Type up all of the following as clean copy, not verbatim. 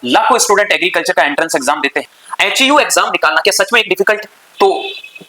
लाखों student agriculture का entrance exam देते हैं। एचयू एग्जाम निकालना क्या सच में एक डिफिकल्ट, तो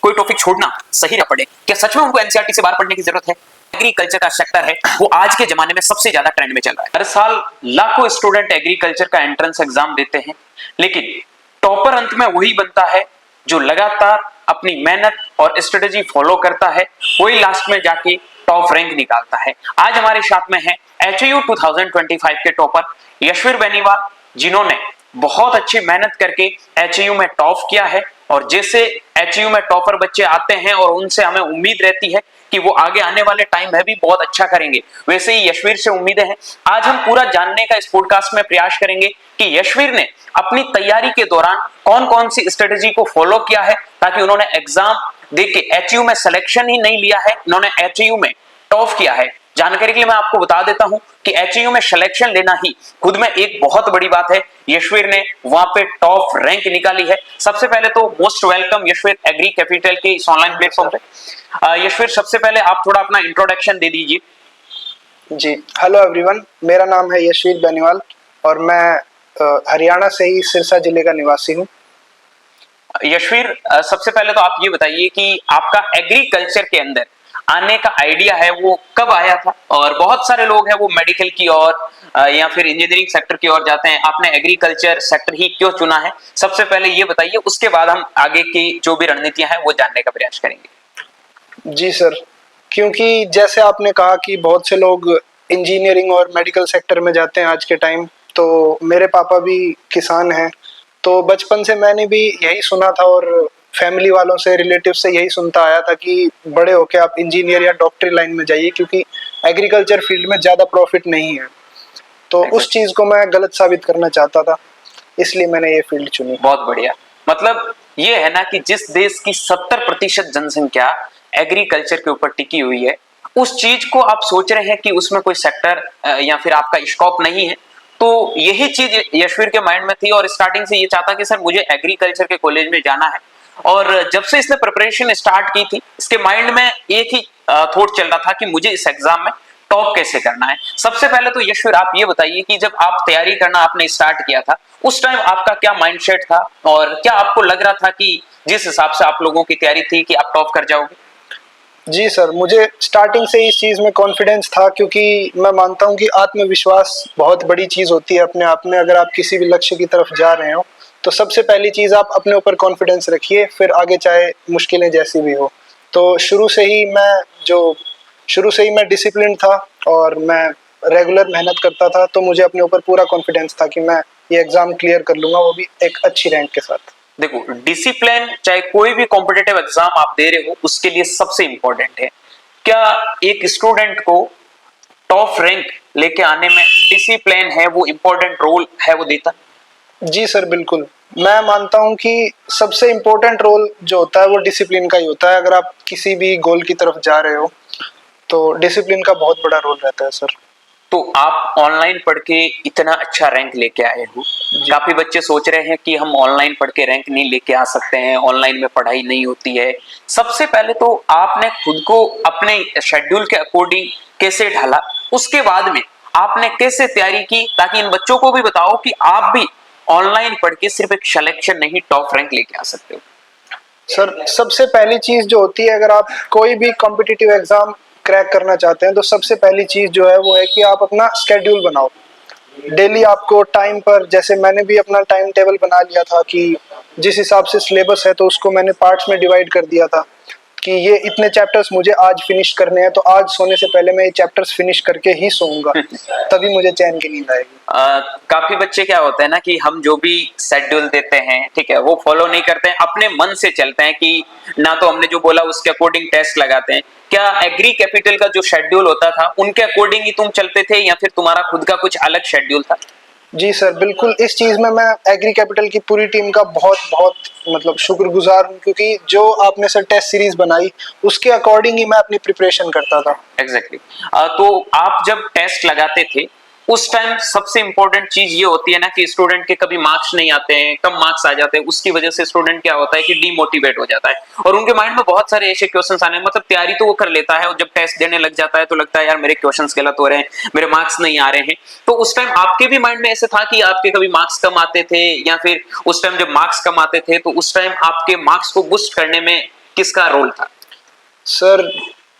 कोई टॉपिक छोड़ना सही ना पड़े, क्या सच में उनको एनसीईआरटी से बाहर पढ़ने की जरूरत है? एग्रीकल्चर का सेक्टर है वो आज के जमाने में सबसे ज्यादा ट्रेंड में चल रहा है। हर साल लाखों स्टूडेंट एग्रीकल्चर का एंट्रेंस एग्जाम देते हैं, लेकिन टॉपर अंत में वही बनता है जो लगातार अपनी मेहनत और स्ट्रेटेजी फॉलो करता है, वही लास्ट में जाके टॉप रैंक निकालता है। आज हमारे साथ में है एचयू 2025 के टॉपर यशवीर बेनीवाल, जिन्होंने बहुत अच्छी मेहनत करके एचयू में टॉप किया है। और जैसे एचयू में टॉपर बच्चे आते हैं और उनसे हमें उम्मीद रहती है कि वो आगे आने वाले टाइम में भी बहुत अच्छा करेंगे, वैसे ही यशवीर से उम्मीदें हैं। आज हम पूरा जानने का इस पॉडकास्ट में प्रयास करेंगे कि यशवीर ने अपनी तैयारी के दौरान कौन कौन सी स्ट्रेटेजी को फॉलो किया है, ताकि उन्होंने एग्जाम देके एचयू में सिलेक्शन ही नहीं लिया है, उन्होंने एचयू में टॉप किया है। जानकारी के लिए मैं आपको बता देता हूं कि एचयू में सिलेक्शन लेना ही खुद में एक बहुत बड़ी बात है। यशवीर ने वहां पे टॉप रैंक निकाली है। सबसे पहले तो most welcome Yashveer Agri Capital के इस ऑनलाइन प्लेटफॉर्म पे। यशवीर, सबसे पहले आप थोड़ा अपना इंट्रोडक्शन दे दीजिए। जी, हेलो एवरीवन, मेरा नाम है यशवीर बेनीवाल और मैं हरियाणा से ही सिरसा जिले का निवासी हूँ। यशवीर, सबसे पहले तो आप ये बताइए कि आपका एग्रीकल्चर के अंदर आने का आइडिया है वो कब आया था? और बहुत सारे लोग हैं वो मेडिकल की ओर या फिर इंजीनियरिंग सेक्टर की ओर जाते हैं, आपने एग्रीकल्चर सेक्टर ही क्यों चुना है? सबसे पहले ये बताइए, उसके बाद हम आगे की जो भी रणनीतियां हैं वो जानने का प्रयास करेंगे। जी सर, क्योंकि जैसे आपने कहा कि बहुत से लोग इंजीनियरिंग और मेडिकल सेक्टर में जाते हैं आज के टाइम, तो मेरे पापा भी किसान हैं, तो बचपन से मैंने भी यही सुना था और फैमिली वालों से, रिलेटिव से यही सुनता आया था कि बड़े होके आप इंजीनियर या डॉक्टरी लाइन में जाइए, क्योंकि एग्रीकल्चर फील्ड में ज़्यादा प्रॉफिट नहीं है। तो उस चीज़ को मैं गलत साबित करना चाहता था, इसलिए मैंने ये फील्ड चुनी। बहुत बढ़िया। मतलब ये है ना कि जिस देश की 70% जनसंख्या एग्रीकल्चर के ऊपर टिकी हुई है, उस चीज को आप सोच रहे हैं कि उसमें कोई सेक्टर या फिर आपका स्कोप नहीं है, तो यही चीज यशवीर के माइंड में थी और स्टार्टिंग से ये चाहता कि सर मुझे एग्रीकल्चर के कॉलेज में जाना है। और जब से इसने प्रिपरेशन स्टार्ट की थी, इसके माइंड में एक ही थॉट चल रहा था कि मुझे इस एग्जाम में टॉप कैसे करना है। सबसे पहले तो यशवीर आप ये बताइए कि जब आप तैयारी करना आपने स्टार्ट किया था, उस टाइम आपका क्या माइंडसेट था और क्या आपको लग रहा था कि जिस हिसाब से आप लोगों की तैयारी थी कि आप टॉप कर जाओगे? जी सर, मुझे स्टार्टिंग से इस चीज़ में कॉन्फिडेंस था, क्योंकि मैं मानता हूँ कि आत्मविश्वास बहुत बड़ी चीज़ होती है अपने आप में। अगर आप किसी भी लक्ष्य की तरफ जा रहे हो तो सबसे पहली चीज़ आप अपने ऊपर कॉन्फिडेंस रखिए, फिर आगे चाहे मुश्किलें जैसी भी हो। तो शुरू से ही मैं डिसिप्लिन था और मैं रेगुलर मेहनत करता था, तो मुझे अपने ऊपर पूरा कॉन्फिडेंस था कि मैं ये एग्ज़ाम क्लियर कर लूँगा, वो भी एक अच्छी रैंक के साथ। देखो, डिसिप्लिन चाहे कोई भी कॉम्पिटिटिव एग्जाम आप दे रहे हो उसके लिए सबसे इंपॉर्टेंट है। क्या एक स्टूडेंट को टॉप रैंक लेके आने में डिसिप्लिन है वो इंपॉर्टेंट रोल है वो देता? जी सर, बिल्कुल। मैं मानता हूँ कि सबसे इम्पोर्टेंट रोल जो होता है वो डिसिप्लिन का ही होता है। अगर आप किसी भी गोल की तरफ जा रहे हो तो डिसिप्लिन का बहुत बड़ा रोल रहता है सर। तो आप ऑनलाइन पढ़ के इतना अच्छा रैंक लेके आए हो। काफी बच्चे सोच रहे हैं कि हम ऑनलाइन पढ़ के रैंक नहीं लेके आ सकते हैं, ऑनलाइन में पढ़ाई नहीं होती है। सबसे पहले तो आपने खुद को अपने शेड्यूल के अकॉर्डिंग कैसे ढाला, उसके बाद में आपने कैसे तैयारी की, ताकि इन बच्चों को भी बताओ कि आप भी ऑनलाइन पढ़ के सिर्फ एक सिलेक्शन नहीं टॉप रैंक लेके आ सकते हो? सर, सबसे पहली चीज़ जो होती है, अगर आप कोई भी कॉम्पिटिटिव एग्ज़ाम क्रैक करना चाहते हैं तो सबसे पहली चीज़ जो है वो है कि आप अपना स्केड्यूल बनाओ। डेली आपको टाइम पर, जैसे मैंने भी अपना टाइम टेबल बना लिया था कि जिस हिसाब से सिलेबस है तो उसको मैंने पार्ट्स में डिवाइड कर दिया था कि ये इतने चैप्टर्स मुझे आज फिनिश करने हैं, तो आज सोने से पहले मैं ये चैप्टर्स फिनिश करके ही सोऊंगा, तभी मुझे चैन की नींद आएगी। काफी बच्चे क्या होते हैं ना कि हम जो भी शेड्यूल देते हैं, ठीक है, वो फॉलो नहीं करते हैं, अपने मन से चलते हैं कि ना तो हमने जो बोला उसके अकॉर्डिंग टेस्ट लगाते हैं। क्या एग्री कैपिटल का जो शेड्यूल होता था उनके अकॉर्डिंग ही तुम चलते थे या फिर तुम्हारा खुद का कुछ अलग शेड्यूल था? जी सर, बिल्कुल। इस चीज़ में मैं एग्री कैपिटल की पूरी टीम का बहुत बहुत मतलब शुक्रगुजार हूँ, क्योंकि जो आपने सर टेस्ट सीरीज बनाई उसके अकॉर्डिंग ही मैं अपनी प्रिपरेशन करता था। एग्जैक्टली तो आप जब टेस्ट लगाते थे उस टाइम सबसे इंपॉर्टेंट चीज ये होती है ना कि स्टूडेंट के कभी मार्क्स नहीं आते हैं, कम मार्क्स आ जाते हैं, उसकी वजह से स्टूडेंट क्या होता है कि डीमोटिवेट हो जाता है और उनके माइंड में बहुत सारे ऐसे क्वेश्चंस आने, मतलब तैयारी तो वो कर लेता है और जब टेस्ट देने लग जाता है तो लगता है यार मेरे क्वेश्चंस गलत हो रहे हैं, मेरे मार्क्स नहीं आ रहे हैं। तो उस टाइम आपके भी माइंड में ऐसे था कि आपके कभी मार्क्स कम आते थे, या फिर उस टाइम जब मार्क्स कम आते थे तो उस टाइम आपके मार्क्स को बूस्ट करने में किसका रोल था? सर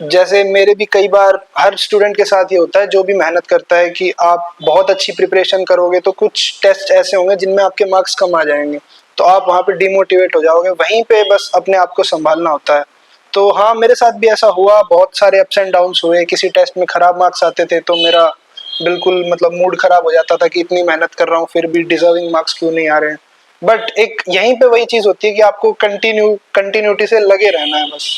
जैसे मेरे भी कई बार हर स्टूडेंट के साथ ये होता है जो भी मेहनत करता है कि आप बहुत अच्छी प्रिपरेशन करोगे तो कुछ टेस्ट ऐसे होंगे जिनमें आपके मार्क्स कम आ जाएंगे, तो आप वहाँ पे डिमोटिवेट हो जाओगे। वहीं पे बस अपने आप को संभालना होता है। तो हाँ, मेरे साथ भी ऐसा हुआ, बहुत सारे अप्स एंड डाउन्स हुए। किसी टेस्ट में खराब मार्क्स आते थे तो मेरा बिल्कुल मतलब मूड खराब हो जाता था कि इतनी मेहनत कर रहा हूँ फिर भी डिजर्विंग मार्क्स क्यों नहीं आ रहे हैं। बट एक यहीं पे वही चीज़ होती है कि आपको कंटिन्यूटी से लगे रहना है बस,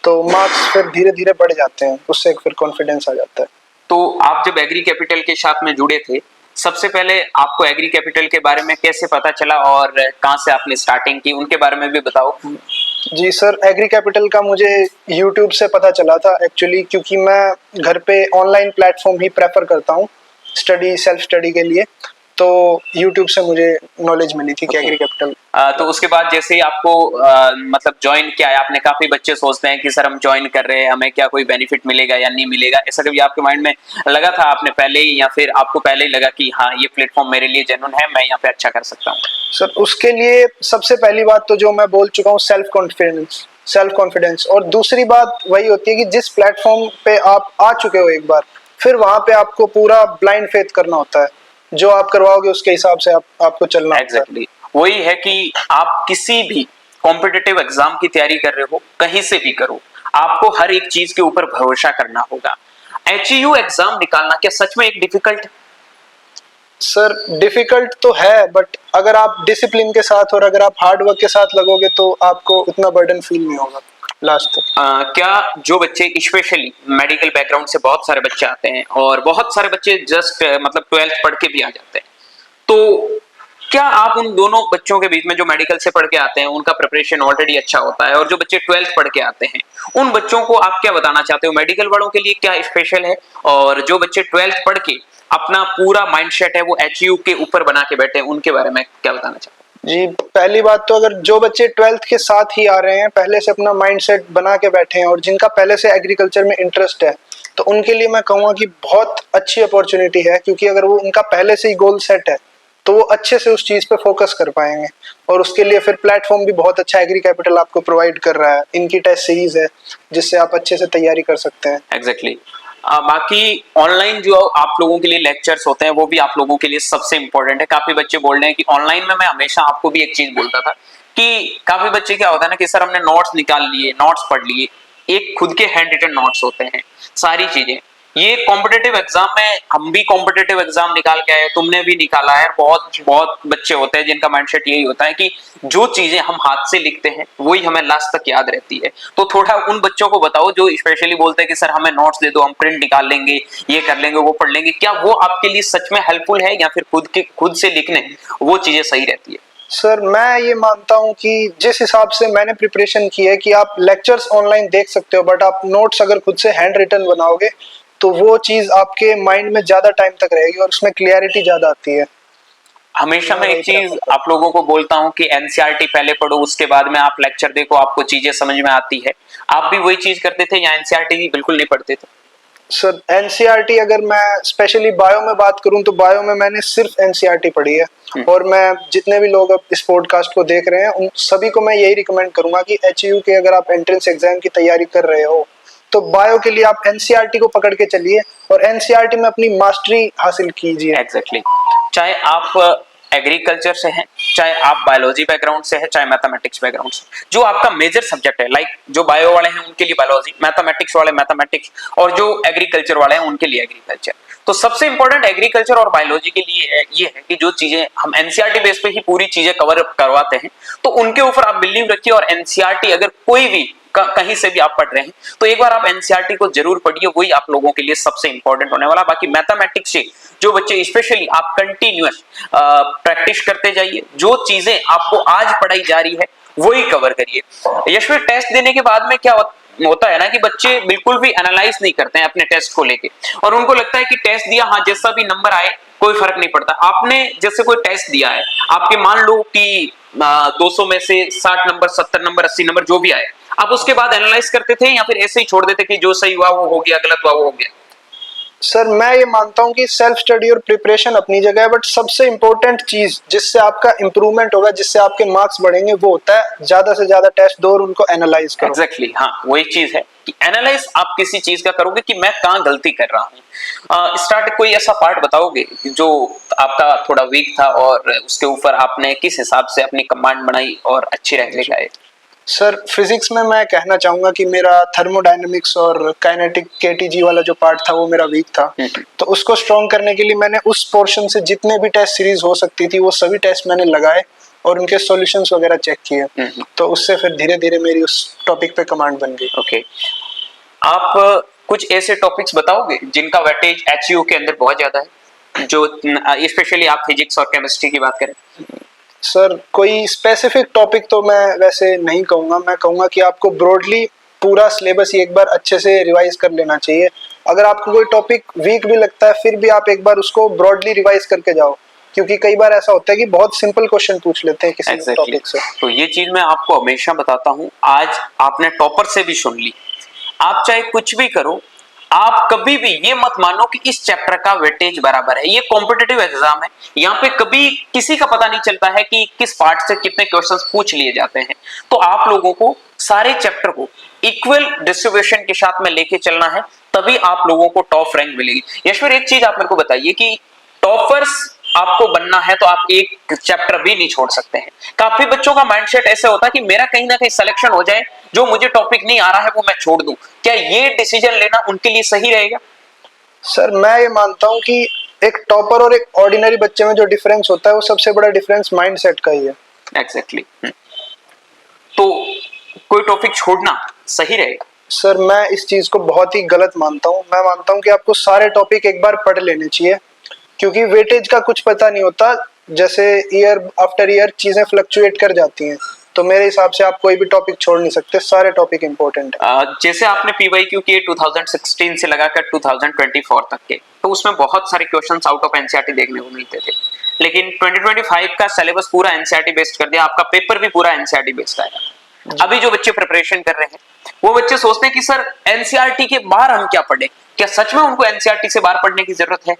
तो मार्क्स फिर धीरे धीरे बढ़ जाते हैं, उससे फिर कॉन्फिडेंस आ जाता है। तो आप जब एग्री कैपिटल के साथ में जुड़े थे, सबसे पहले आपको एग्री कैपिटल के बारे में कैसे पता चला और कहां से आपने स्टार्टिंग की, उनके बारे में भी बताओ। जी सर, एग्री कैपिटल का मुझे यूट्यूब से पता चला था एक्चुअली, क्योंकि मैं घर पे ऑनलाइन प्लेटफॉर्म ही प्रेफर करता हूँ सेल्फ स्टडी के लिए। तो यूट्यूब से मुझे नॉलेज मिली थी कि एग्री कैपिटल। तो उसके बाद जैसे ही आपको मतलब ज्वाइन किया है आपने, काफी बच्चे सोचते हैं कि सर हम ज्वाइन कर रहे हैं, हमें क्या कोई बेनिफिट मिलेगा या नहीं मिलेगा, ऐसा कभी आपके माइंड में लगा था आपने पहले ही, या फिर आपको पहले ही लगा कि हाँ ये प्लेटफॉर्म मेरे लिए जेन्युइन है, मैं यहाँ पे अच्छा कर सकता हूँ? सर उसके लिए सबसे पहली बात तो जो मैं बोल चुका हूँ, सेल्फ कॉन्फिडेंस। और दूसरी बात वही होती है कि जिस प्लेटफॉर्म पे आप आ चुके हो एक बार, फिर वहां पे आपको पूरा ब्लाइंड फेथ करना होता है। जो आप करवाओगे उसके हिसाब से आपको चलना एग्जैक्टली वही है कि आप किसी भी कॉम्पिटिटिव एग्जाम की तैयारी कर रहे हो, कहीं से भी करो, आपको हर एक चीज के ऊपर भरोसा करना होगा। एचयू एग्जाम निकालना क्या सच में एक डिफिकल्ट? सर डिफिकल्ट तो है, बट अगर आप डिसिप्लिन के साथ और अगर आप हार्ड वर्क के साथ लगोगे तो आपको उतना बर्डन फील नहीं होगा लास्ट तक। क्या जो बच्चे स्पेशली मेडिकल बैकग्राउंड से बहुत सारे बच्चे आते हैं और बहुत सारे बच्चे जस्ट मतलब 12th पढ़ के भी आ जाते हैं, तो क्या आप उन दोनों बच्चों के बीच में, जो मेडिकल से पढ़ के आते हैं उनका प्रिपरेशन ऑलरेडी अच्छा होता है, और जो बच्चे 12th पढ़ के आते हैं उन बच्चों को आप क्या बताना चाहते हो? मेडिकल वालों के लिए क्या स्पेशल है, और जो बच्चे 12th पढ़ के अपना पूरा माइंडसेट है वो एचयू के ऊपर बना के बैठे हैं, उनके बारे में क्या बताना चाहते हो? जी, पहली बात तो अगर जो बच्चे 12th के साथ ही आ रहे हैं, पहले से अपना माइंडसेट बना के बैठे हैं और जिनका पहले से एग्रीकल्चर में इंटरेस्ट है, तो उनके लिए मैं कहूँगा कि बहुत अच्छी अपॉर्चुनिटी है। क्योंकि अगर वो उनका पहले से ही गोल सेट है तो वो अच्छे से उस चीज़ पे फोकस कर पाएंगे। और उसके लिए फिर प्लेटफॉर्म भी बहुत अच्छा एग्री कैपिटल आपको प्रोवाइड कर रहा है। इनकी टेस्ट सीरीज है जिससे आप अच्छे से तैयारी कर सकते हैं। एग्जैक्टली बाकी ऑनलाइन जो आप लोगों के लिए लेक्चर्स होते हैं वो भी आप लोगों के लिए सबसे इंपॉर्टेंट है। काफी बच्चे बोल रहे हैं कि ऑनलाइन में, मैं हमेशा आपको भी एक चीज बोलता था कि काफी बच्चे क्या होता है ना कि सर हमने नोट्स निकाल लिए, नोट्स पढ़ लिए, एक खुद के हैंड रिटन नोट्स होते हैं सारी चीजें। ये कॉम्पिटिटिव एग्जाम में, हम भी कॉम्पिटिटिव एग्जाम निकाल के आए, तुमने भी निकाला है, बहुत बहुत बच्चे होते हैं जिनका माइंडसेट यही होता है कि जो चीजें हम हाथ से लिखते हैं वही हमें लास्ट तक याद रहती है। तो थोड़ा उन बच्चों को बताओ जो स्पेशली बोलते हैं कि सर हमें नोट्स दे दो, हम प्रिंट निकाल लेंगे, ये कर लेंगे, वो पढ़ लेंगे, क्या वो आपके लिए सच में हेल्पफुल है, या फिर खुद से लिखने वो चीजें सही रहती है? सर मैं ये मानता हूँ कि जिस हिसाब से मैंने प्रिपरेशन की है कि आप लेक्चर्स ऑनलाइन देख सकते हो, बट आप नोट्स अगर खुद से हैंड रिटन बनाओगे तो वो चीज़ आपके माइंड में ज़्यादा टाइम तक रहेगी और उसमें क्लियरिटी ज़्यादा आती है। हमेशा मैं एक चीज आप लोगों को बोलता हूं कि एनसीईआरटी पहले पढ़ो, उसके बाद में आप लेक्चर देखो, आपको चीजें समझ में आती है। आप भी वही चीज करते थे या एनसीईआरटी बिल्कुल नहीं पढ़ते थे? सर एनसीईआरटी अगर मैं स्पेशली बायो में बात करूं तो बायो में मैंने सिर्फ एनसीईआरटी पढ़ी है। और मैं जितने भी लोग अब इस पॉडकास्ट को देख रहे हैं उन सभी को मैं यही रिकमेंड करूंगा कि एचयू के अगर आप एंट्रेंस एग्जाम की तैयारी कर रहे हो तो बायो के लिए आप एनसीईआरटी को पकड़ के चलिए और एनसीईआरटी में अपनी मास्टरी हासिल कीजिए। एग्जैक्टली चाहे आप एग्रीकल्चर से हैं, चाहे आप बायोलॉजी बैकग्राउंड से हैं, चाहे मैथमेटिक्स बैकग्राउंड से, जो आपका मेजर सब्जेक्ट है, लाइक जो बायो वाले हैं उनके लिए बायोलॉजी, मैथमेटिक्स वाले मैथमेटिक्स, और जो एग्रीकल्चर वाले हैं उनके लिए एग्रीकल्चर। तो सबसे इंपॉर्टेंट एग्रीकल्चर और बायोलॉजी के लिए ये है कि जो चीजें हम एनसीईआरटी बेस पे ही पूरी चीजें कवर करवाते हैं, तो उनके ऊपर आप बिलीव रखिए। और एनसीईआरटी अगर कोई भी कहीं से भी आप पढ़ रहे हैं तो एक बार आप एनसीईआरटी को जरूर पढ़िए, वही आप लोगों के लिए सबसे इंपॉर्टेंट होने वाला। बाकी मैथमेटिक्स से जो बच्चे स्पेशली आप कंटिन्यूअस प्रैक्टिस करते जाइए, जो चीजें आपको आज पढ़ाई जा रही है वही कवर करिए। यशवीर टेस्ट देने के बाद में क्या होता है ना कि बच्चे बिल्कुल भी एनालाइज नहीं करते हैं अपने टेस्ट को लेके, और उनको लगता है कि टेस्ट दिया, हाँ जैसा भी नंबर आए कोई फर्क नहीं पड़ता। आपने जैसे कोई टेस्ट दिया है, आपके मान लो कि 200 में से 60 नंबर, 70 नंबर, 80 नंबर जो भी आए, आप उसके बाद एनालाइज करते थे या फिर ऐसे ही छोड़ देते कि जो सही हुआ वो हो गया, गलत हुआ वो हो गया? सर मैं ये मानता हूँ कि सेल्फ स्टडी और प्रिपरेशन अपनी जगह है, बट सबसे इम्पोर्टेंट चीज जिससे आपका इम्प्रूवमेंट होगा, जिससे आपके मार्क्स बढ़ेंगे, वो होता है ज्यादा से ज्यादा टेस्ट दो और उनको एनालाइज करो। एग्जैक्टली हाँ, वही चीज है कि एनालाइज आप किसी चीज का करोगे कि मैं कहाँ गलती कर रहा हूँ। स्टार्ट कोई ऐसा पार्ट बताओगे जो आपका थोड़ा वीक था और उसके ऊपर आपने किस हिसाब से अपनी कमांड बनाई और अच्छी रैंक लेके आए? सर फिजिक्स में मैं कहना चाहूंगा कि मेरा थर्मोडायनेमिक्स और काइनेटिक केटीजी वाला जो पार्ट था वो मेरा वीक था। तो उसको स्ट्रॉन्ग करने के लिए मैंने उस पोर्शन से जितने भी टेस्ट सीरीज हो सकती थी वो सभी टेस्ट मैंने लगाए और उनके सॉल्यूशंस वगैरह चेक किए। तो उससे फिर धीरे धीरे मेरी उस टॉपिक पे कमांड बन गई। ओके, आप कुछ ऐसे टॉपिक्स बताओगे जिनका वेटेज एचयू के अंदर बहुत ज्यादा है, जो स्पेशली आप फिजिक्स और केमिस्ट्री की बात करें? सर कोई स्पेसिफिक टॉपिक तो मैं वैसे नहीं कहूँगा, मैं कहूँगा कि आपको ब्रॉडली पूरा सिलेबस ही एक बार अच्छे से रिवाइज कर लेना चाहिए। अगर आपको कोई टॉपिक वीक भी लगता है फिर भी आप एक बार उसको ब्रॉडली रिवाइज करके जाओ, क्योंकि कई बार ऐसा होता है कि बहुत सिंपल क्वेश्चन पूछ लेते हैं किसी टॉपिक से। तो ये चीज मैं आपको हमेशा बताता हूँ, आज आपने टॉपर से भी सुन ली, आप चाहे कुछ भी करो, आप कभी भी ये मत मानो कि इस चैप्टर का वेटेज बराबर है। ये कॉम्पिटिटिव एग्जाम है, यहाँ पे कभी किसी का पता नहीं चलता है कि किस पार्ट से कितने क्वेश्चंस पूछ लिए जाते हैं। तो आप लोगों को सारे चैप्टर को इक्वल डिस्ट्रीब्यूशन के साथ में लेके चलना है, तभी आप लोगों को टॉप रैंक मिलेगी। यशवीर एक चीज आप मेरे को बताइए कि टॉपर्स आपको बनना है तो आप एक चैप्टर भी नहीं छोड़ सकते हैं। काफी बच्चों का माइंडसेट ऐसे होता है कि मेरा कहीं ना कहीं सिलेक्शन हो जाए, जो मुझे टॉपिक नहीं आ रहा है वो मैं छोड़ दूं। क्या ये डिसीजन लेना उनके लिए सही रहेगा? सर मैं ये मानता हूँ कि एक टॉपर और एक ऑर्डिनरी बच्चे में जो डिफरेंस होता है वो सबसे बड़ा डिफरेंस माइंडसेट का ही है। एग्जैक्टली तो कोई टॉपिक छोड़ना सही रहेगा? सर मैं इस चीज को बहुत ही गलत मानता हूँ। मैं मानता हूँ कि आपको सारे टॉपिक एक बार पढ़ लेने चाहिए, क्योंकि वेटेज का कुछ पता नहीं होता, जैसे ईयर आफ्टर ईयर चीजें फ्लक्चुएट कर जाती हैं। तो मेरे हिसाब से आप कोई भी टॉपिक छोड़ नहीं सकते, सारे टॉपिक इंपॉर्टेंट है। जैसे आपने पीवाईक्यू किए 2016 से लगाकर 2024 तक के, तो उसमें बहुत सारे क्वेश्चंस आउट ऑफ एनसीईआरटी देखने को मिलते थे, लेकिन 2025 का सिलेबस पूरा एनसीईआरटी बेस्ड कर दिया, आपका पेपर भी पूरा एनसीईआरटी बेस्ड आएगा। अभी जो बच्चे प्रिपरेशन कर रहे हैं वो बच्चे सोचते हैं कि सर एनसीईआरटी के बाहर हम क्या पढ़ें, क्या सच में उनको एनसीईआरटी से बाहर पढ़ने की जरूरत है?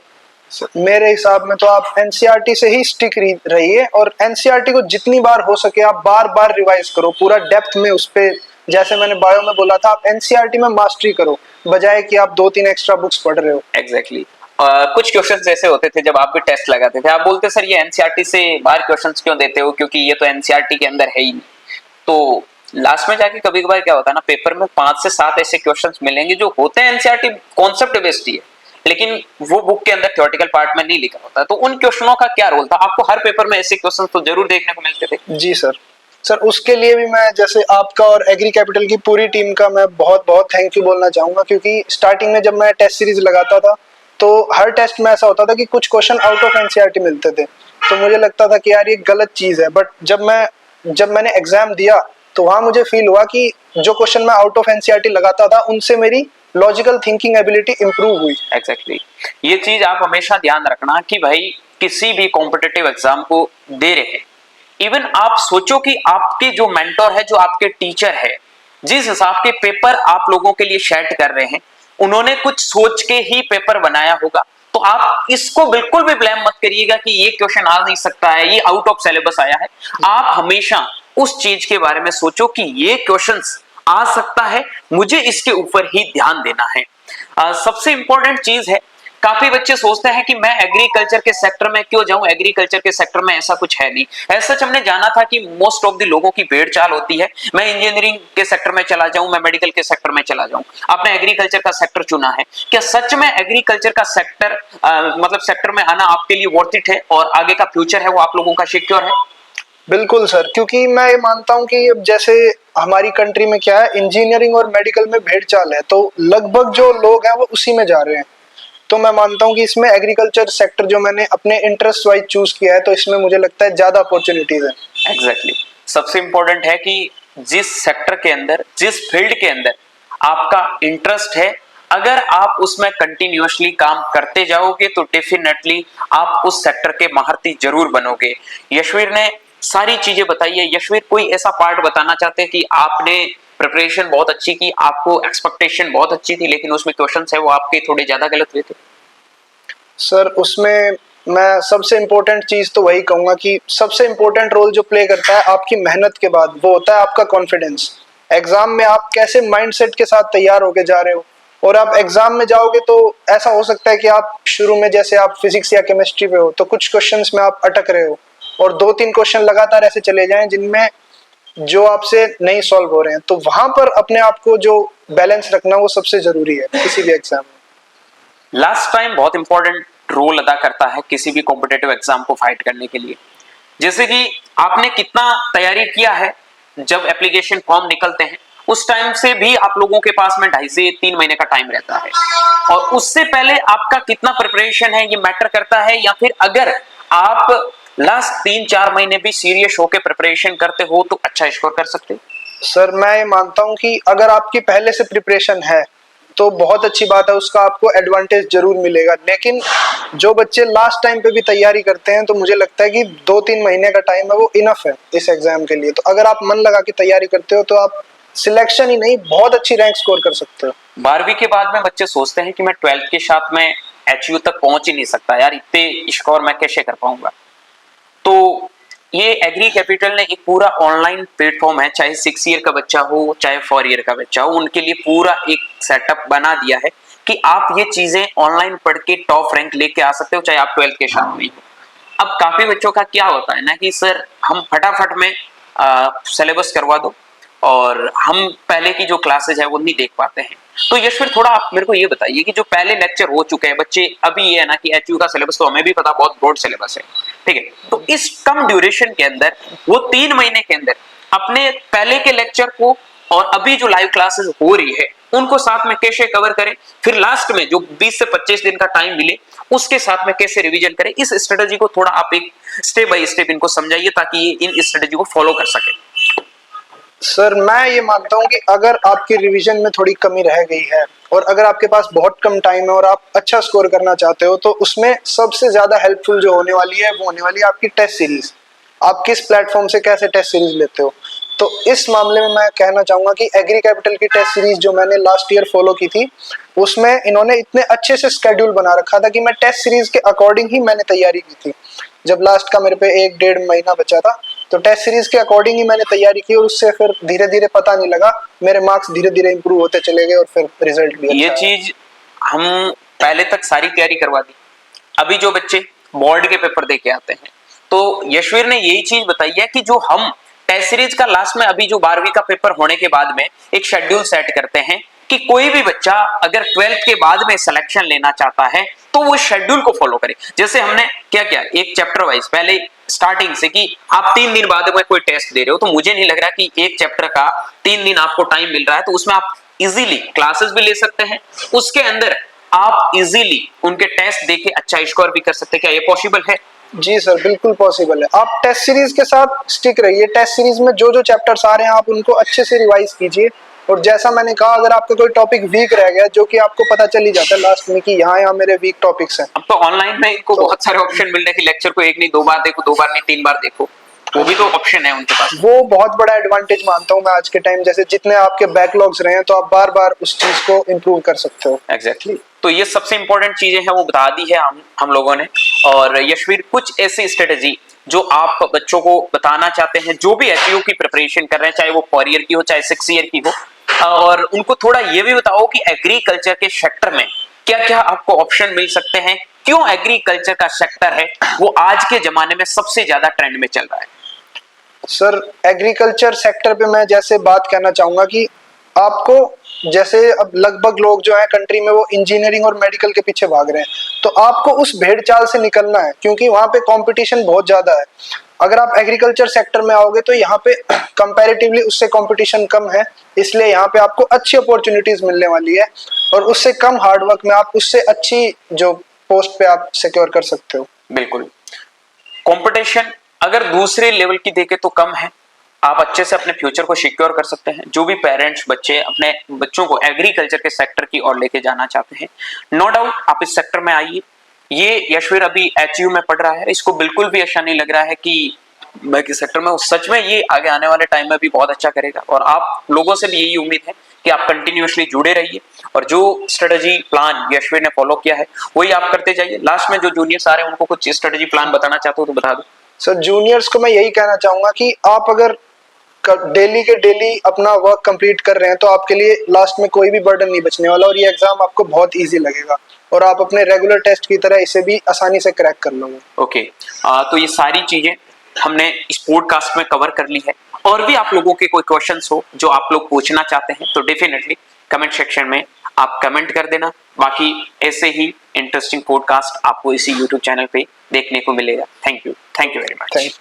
मेरे हिसाब में तो आप एनसीईआरटी से ही स्टिक रहिए और एनसीईआरटी को जितनी बार हो सके आप बार बार रिवाइज करो पूरा डेप्थ में उस पे। जैसे मैंने बायो में बोला था, आप एनसीईआरटी में मास्टरी करो बजाय कि आप 2-3 एक्स्ट्रा बुक्स पढ़ रहे हो। एग्जैक्टली कुछ क्वेश्चंस ऐसे होते थे जब आप भी टेस्ट लगाते थे, आप बोलते सर ये एनसीईआरटी से बाहर क्वेश्चंस क्यों देते हो, क्योंकि ये तो एनसीईआरटी के अंदर है ही नहीं। तो लास्ट में जाके कभी कभार क्या होता है ना, पेपर में 5 से 7 ऐसे क्वेश्चंस मिलेंगे जो होते हैं एनसीईआरटी कॉन्सेप्ट बेस्ड ही है, लेकिन वो बुक के अंदर थ्योरेटिकल पार्ट में नहीं लिखा होता। तो उन क्वेश्चनों का क्या रोल था? आपको हर पेपर में ऐसे क्वेश्चन तो जरूर देखने को मिलते थे। जी सर। सर उसके लिए भी मैं जैसे आपका और एग्री कैपिटल की पूरी टीम का मैं बहुत बहुत थैंक यू बोलना चाहूंगा, क्योंकि स्टार्टिंग में जब मैं टेस्ट सीरीज लगाता था तो हर टेस्ट में ऐसा होता था कि कुछ क्वेश्चन आउट ऑफ एनसीईआरटी मिलते थे, तो मुझे लगता था कि यार ये गलत चीज है। बट जब मैंने एग्जाम दिया तो वहां मुझे फील हुआ कि जो क्वेश्चन मैं आउट ऑफ एनसीईआरटी लगाता था उनसे मेरी लॉजिकल थिंकिंग एबिलिटी इंप्रूव हुई। एग्जैक्टली ये चीज आप हमेशा ध्यान रखना कि भाई किसी भी कॉम्पिटिटिव एग्जाम को दे रहे हैं, इवन आप सोचो कि आपके जो मेंटोर है, जो आपके टीचर है, जिस हिसाब के पेपर आप लोगों के लिए सेट कर रहे हैं, उन्होंने कुछ सोच के ही पेपर बनाया होगा। तो आप इसको बिल्कुल भी ब्लेम मत करिएगा कि ये क्वेश्चन आ नहीं सकता है, ये आउट ऑफ सिलेबस आया है। आप हमेशा उस चीज के बारे में सोचो कि ये क्वेश्चंस आ सकता है, मुझे इसके ऊपर ही ध्यान देना है। सबसे इंपॉर्टेंट चीज है, काफी बच्चे सोचते हैं कि मैं एग्रीकल्चर के सेक्टर में क्यों जाऊं, एग्रीकल्चर के सेक्टर में ऐसा कुछ है नहीं। ऐसा हमने जाना था कि मोस्ट ऑफ द लोगों की भेड़ चाल होती है, मैं इंजीनियरिंग के सेक्टर में चला जाऊं, मैं मेडिकल के सेक्टर में चला जाऊं। आपने एग्रीकल्चर का सेक्टर चुना है, क्या सच में एग्रीकल्चर का सेक्टर मतलब सेक्टर में आना आपके लिए वर्थ इट है और आगे का फ्यूचर है वो आप लोगों का सिक्योर है? बिल्कुल सर, क्योंकि मैं ये मानता हूँ कि अब जैसे हमारी कंट्री में क्या है, इंजीनियरिंग और मेडिकल में भेड़ चाल है, तो लगभग जो लोग हैं वो उसी में जा रहे हैं। तो मैं मानता हूँ कि इसमें एग्रीकल्चर सेक्टर जो मैंने अपने इंटरेस्ट वाइज चूज किया है, तो इसमें मुझे लगता है ज्यादा अपॉर्चुनिटीज है। एग्जैक्टली सबसे इंपॉर्टेंट है कि जिस सेक्टर के अंदर, जिस फील्ड के अंदर आपका इंटरेस्ट है, अगर आप उसमें कंटिन्यूअसली काम करते जाओगे तो डेफिनेटली आप उस सेक्टर के महारथी जरूर बनोगे। यशवीर ने सारी चीजें बताई है। यशवीर, कोई ऐसा पार्ट बताना चाहते हैं कि आपने प्रिपरेशन बहुत अच्छी की, आपको एक्सपेक्टेशन बहुत अच्छी थी, लेकिन उसमें क्वेश्चंस है वो आपके थोड़े ज्यादा गलत हुए थे? सर उसमें मैं सबसे इम्पोर्टेंट चीज़ तो वही कहूँगा कि सबसे इम्पोर्टेंट रोल जो प्ले करता है आपकी मेहनत के बाद, वो होता है आपका कॉन्फिडेंस। एग्जाम में आप कैसे माइंडसेट के साथ तैयार होके जा रहे हो, और आप एग्जाम में जाओगे तो ऐसा हो सकता है कि आप शुरू में जैसे आप फिजिक्स या केमिस्ट्री पे हो तो कुछ क्वेश्चंस में आप अटक रहे हो, और 2-3 क्वेश्चन लगातार ऐसे चले जाएं जिनमें जो आपसे नहीं सॉल्व हो रहे हैं, तो वहां पर अपने आप को जो बैलेंस रखना वो सबसे जरूरी है किसी भी एग्जाम में। लास्ट टाइम बहुत इंपॉर्टेंट रोल अदा करता है किसी भी कॉम्पिटेटिव एग्जाम को फाइट करने के लिए। जैसे कि आपने कितना तैयारी किया है, जब एप्लीकेशन फॉर्म निकलते हैं उस टाइम से भी आप लोगों के पास में 2.5 से 3 महीने का टाइम रहता है, और उससे पहले आपका कितना प्रिपरेशन है ये मैटर करता है, या फिर अगर आप लास्ट 3-4 महीने भी सीरियस होकर प्रिपरेशन करते हो तो अच्छा स्कोर कर सकते हो? सर मैं ये मानता हूँ कि अगर आपकी पहले से प्रिपरेशन है तो बहुत अच्छी बात है, उसका आपको एडवांटेज जरूर मिलेगा। लेकिन जो बच्चे लास्ट टाइम पे भी तैयारी करते हैं तो मुझे लगता है कि 2-3 महीने का टाइम है वो इनफ है इस एग्जाम के लिए। तो अगर आप मन लगा के तैयारी करते हो तो आप सिलेक्शन ही नहीं, बहुत अच्छी रैंक स्कोर कर सकते हो। 12वीं के बाद में बच्चे सोचते हैं कि मैं 12th के साथ में एचयू तक पहुंच ही नहीं सकता, यार इतने स्कोर मैं कैसे कर पाऊंगा। तो ये एग्री कैपिटल ने एक पूरा ऑनलाइन प्लेटफॉर्म है, चाहे 6 ईयर का बच्चा हो चाहे 4 ईयर का बच्चा हो, उनके लिए पूरा एक सेटअप बना दिया है कि आप ये चीजें ऑनलाइन पढ़ के टॉप रैंक लेके आ सकते हो, चाहे आप 12th के साथ में हो। अब काफी बच्चों का क्या होता है ना कि सर हम फटाफट में सिलेबस करवा दो, और हम पहले की जो क्लासेज है वो नहीं देख पाते हैं। तो यशवीर, थोड़ा आप मेरे को ये बताइए कि जो पहले लेक्चर हो चुके हैं बच्चे, अभी ये है ना कि एचयू का सिलेबस तो हमें भी पता बहुत ब्रॉड सिलेबस है, ठीक है, तो इस कम ड्यूरेशन के अंदर वो 3 महीने के अंदर अपने पहले के लेक्चर को और अभी जो लाइव क्लासेस हो रही है उनको साथ में कैसे कवर करें, फिर लास्ट में जो 20 से 25 दिन का टाइम मिले उसके साथ में कैसे रिवीजन करें, इस स्ट्रेटजी को थोड़ा आप एक स्टेप बाय स्टेप इनको समझाइए ताकि ये इन स्ट्रेटजी को फॉलो कर सके। सर मैं ये मानता हूँ कि अगर आपकी रिवीजन में थोड़ी कमी रह गई है और अगर आपके पास बहुत कम टाइम है और आप अच्छा स्कोर करना चाहते हो तो उसमें सबसे ज्यादा हेल्पफुल जो होने वाली है वो होने वाली है आपकी टेस्ट सीरीज। आप किस प्लेटफॉर्म से कैसे टेस्ट सीरीज लेते हो, तो इस मामले में मैं कहना चाहूंगा कि एग्री कैपिटल की टेस्ट सीरीज जो मैंने लास्ट ईयर फॉलो की थी उसमें इन्होंने इतने अच्छे से स्केड्यूल बना रखा था कि मैं टेस्ट सीरीज के अकॉर्डिंग ही मैंने तैयारी की थी। जब लास्ट का मेरे पे 1-1.5 महीना बचा था तो टेस्ट सीरीज के अकॉर्डिंग ही मैंने तैयारी की, और उससे फिर धीरे धीरे पता नहीं लगा, मेरे मार्क्स धीरे धीरे इंप्रूव होते चले गए और फिर रिजल्ट भी ये अच्छा चीज हम पहले तक सारी तैयारी करवा दी, अभी जो बच्चे बोर्ड के पेपर दे के आते हैं, तो यशवीर ने यही चीज बताई है कि जो हम टेस्ट सीरीज का लास्ट में अभी जो 12वीं का पेपर होने के बाद में एक शेड्यूल सेट करते हैं कि कोई भी बच्चा अगर 12th के बाद में सिलेक्शन लेना चाहता है तो वो शेड्यूल को फॉलो करे। जैसे हमने क्या किया, एक चैप्टर वाइज पहले स्टार्टिंग से कि आप 3 दिन बाद में कोई टेस्ट दे रहे हो, तो मुझे नहीं लग रहा कि एक चैप्टर का 3 दिन आपको टाइम मिल रहा है, तो उसमें आप इजीली क्लासेस भी ले सकते हैं, उसके अंदर आप इजीली उनके टेस्ट देके अच्छा स्कोर भी कर सकते हैं। क्या ये पॉसिबल है? जी सर बिल्कुल पॉसिबल है। आप टेस्ट सीरीज के साथ स्टिक रहिए, टेस्ट सीरीज में जो जो चैप्टर्स आ रहे हैं आप उनको अच्छे से रिवाइज कीजिए, और जैसा मैंने कहा अगर आपका कोई टॉपिक वीक रह गया जो कि आपको पता चल ही जाता है लास्ट में कि यहाँ यहाँ मेरे वीक टॉपिक्स हैं, अब तो ऑनलाइन में इनको बहुत सारे ऑप्शन मिल रहे हैं कि लेक्चर को 1 नहीं 2 बार देखो, 2 बार नहीं 3 बार देखो, वो भी तो ऑप्शन है उनके पास। वो बहुत बड़ा एडवांटेज मानता हूँ मैं आज के टाइम। जैसे जितने आपके बैकलॉग्स रहे हैं तो आप बार बार उस चीज को इम्प्रूव कर सकते हो। एग्जैक्टली तो ये सबसे इंपॉर्टेंट चीजें हैं वो बता दी है हम लोगों ने। और यशवीर, कुछ ऐसी स्ट्रेटेजी जो आप बच्चों को बताना चाहते हैं जो भी एचयू की प्रिपरेशन कर रहे हैं, चाहे वो 4 ईयर की हो चाहे 6 ईयर की हो, और उनको थोड़ा ये भी बताओ कि एग्रीकल्चर के सेक्टर में क्या क्या आपको ऑप्शन मिल सकते हैं, क्यों एग्रीकल्चर का सेक्टर है वो आज के जमाने में सबसे ज्यादा ट्रेंड में चल रहा है। सर एग्रीकल्चर सेक्टर पे मैं जैसे बात करना चाहूंगा कि आपको जैसे अब लगभग लोग जो है कंट्री में वो इंजीनियरिंग और मेडिकल के पीछे भाग रहे हैं, तो आपको उस भेड़ चाल से निकलना है क्योंकि वहाँ पे कंपटीशन बहुत ज्यादा है। अगर आप एग्रीकल्चर सेक्टर में आओगे तो यहाँ पे कंपैरेटिवली उससे कंपटीशन कम है, इसलिए यहाँ पे आपको अच्छी अपॉर्चुनिटीज मिलने वाली है, और उससे कम हार्डवर्क में आप उससे अच्छी जो पोस्ट पे आप सिक्योर कर सकते हो। बिल्कुल, कंपटीशन अगर दूसरे लेवल की देखे तो कम है, आप अच्छे से अपने फ्यूचर को सिक्योर कर सकते हैं। जो भी पेरेंट्स बच्चे अपने बच्चों को एग्रीकल्चर के सेक्टर की ओर लेके जाना चाहते हैं, नो डाउट आप इस सेक्टर में आइए। ये यशवीर अभी एचयू में पढ़ रहा है, इसको बिल्कुल भी अच्छा नहीं लग रहा है कि मैं किस सेक्टर में हूँ। सच में ये आगे आने वाले टाइम में भी बहुत अच्छा करेगा, और आप लोगों से भी यही उम्मीद है कि आप कंटिन्यूअसली जुड़े रहिए और जो स्ट्रेटजी प्लान यशवीर ने फॉलो किया है वही आप करते जाइए। लास्ट में जो जूनियर्स आ रहे हैं उनको कुछ स्ट्रेटजी प्लान बताना चाहते हो तो बता दो। सर जूनियर्स को मैं यही कहना चाहूंगा कि आप अगर डेली के डेली अपना वर्क कंप्लीट कर रहे हैं तो आपके लिए लास्ट में कोई भी बर्डन नहीं बचने वाला, और ये एग्जाम आपको बहुत इजी लगेगा और आप अपने रेगुलर टेस्ट की तरह इसे भी आसानी से क्रैक कर लोगे। ओके, तो ये सारी चीजें हमने इस पॉडकास्ट में कवर कर ली है। और भी आप लोगों के कोई क्वेश्चंस हो जो आप लोग पूछना चाहते हैं तो डेफिनेटली कमेंट सेक्शन में आप कमेंट कर देना। बाकी ऐसे ही इंटरेस्टिंग पॉडकास्ट आपको इसी यूट्यूब चैनल पे देखने को मिलेगा। Thank you very much.